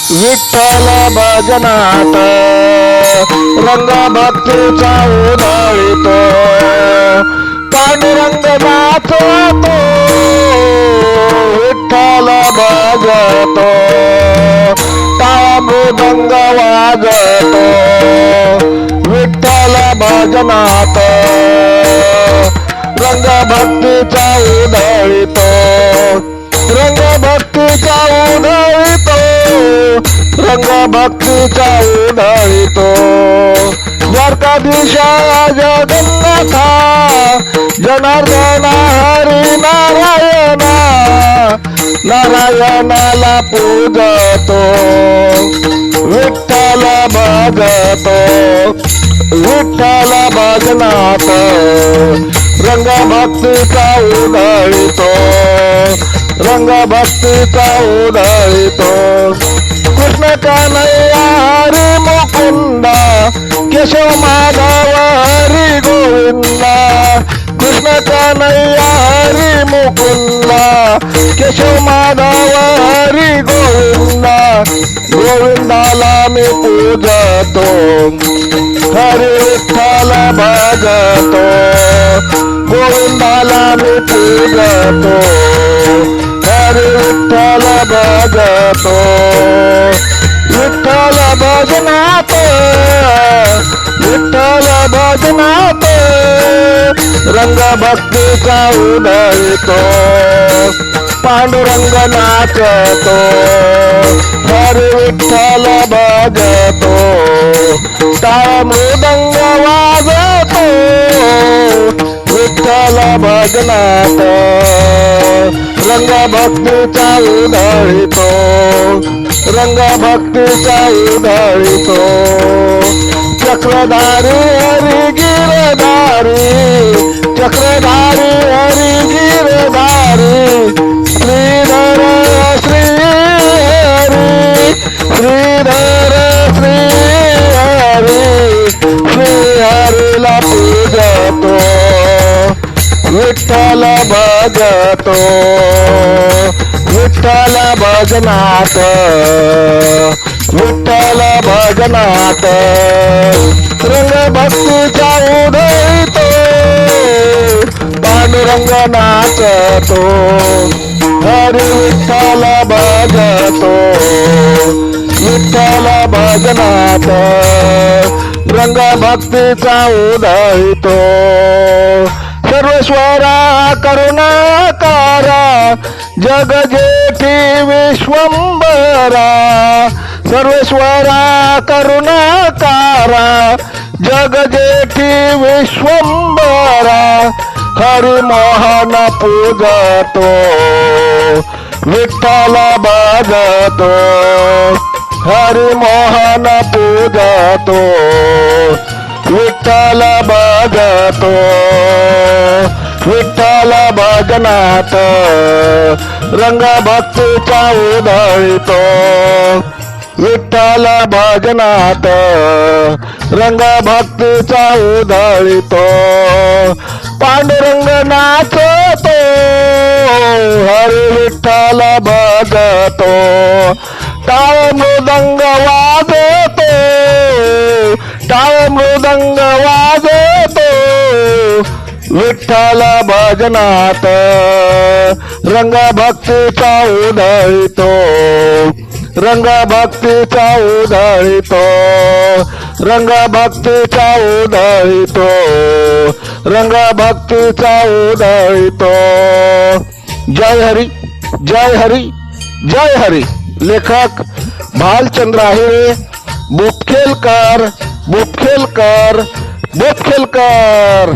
विठ्ठल भजनात रंग भक्तीचा उधळीतो पांडुरंग नाचतो विठ्ठल भजतो टाळ मृदंग वाजतो विठ्ठल भजनात रंग भक्तीचा उधळीतो रंग भक्तीचा उधळीतो रंग भक्तीचा उधळीतो द्वारकाधीशा जगन्नाथा जनार्दना हरी नारायणा नारायणाला पूजतो विठ्ठल भजतो विठ्ठल भजनात रंग भक्तीचा उधळीतो रंग भक्तीचा उधळीतो कृष्ण कन्हैया हरी मुकुंदा केशव माधव हरी गोविंदा कृष्ण कन्हैया हरी मुकुंदा केशव माधव हरी गोविंदा गोविंदाला मी पूजतो हरी विठ्ठल भजतो गोविंदाला मी पूजतो हरी विठ्ठल भजतो विठ्ठल भजनात विठ्ठल भजनात रंग भक्तीचा उधळीतो पांडुरंग नाचतो हरी विठ्ठल भजतो टाळ मृदंग वाजतो विठ्ठल भजनात रंग भक्तीचा उधळीतो रंग भक्तीचा उधळीतो चक्रधारी हरी गिरधारी चक्रधारी हरी गिरधारी श्रीधर श्री हरी श्रीधर श्री हरी श्री हरीला पूजतो विठ्ठल भजतो विठ्ठल भजनात विठ्ठल भजनात रंग भक्तीचा उधळीतो पांडुरंग नाचतो हरी विठ्ठल भजतो विठ्ठल भजनात रंग भक्तीचा उधळीतो सर्वेश्वरा करुणाकारा जग जेठी विश्वंभरा सर्वेश्वरा करुणाकारा जग जेठी विश्वंभरा हरी मोहन पूजतो विठ्ठल भजतो हरी मोहन पूजतो विठ्ठल भजतो विठ्ठल भजनात रंग भक्तीचा उधळीतो विठ्ठल भजनात रंग भक्तीचा उधळीतो पांडुरंग नाचतो हरी विठ्ठल भजतो टाळ मृदंग वाजतो टाळ मृदंग वाजतो विठ्ठल भजनात रंग भक्तीचा उधळीतो रंग भक्तीचा उधळीतो रंग भक्तीचा उधळीतो रंग भक्तीचा उधळीतो जय हरी जय हरी जय हरी लेखक भालचंद्र आहिरे बुपखेलकर बुपखेलकर बुपखेलकर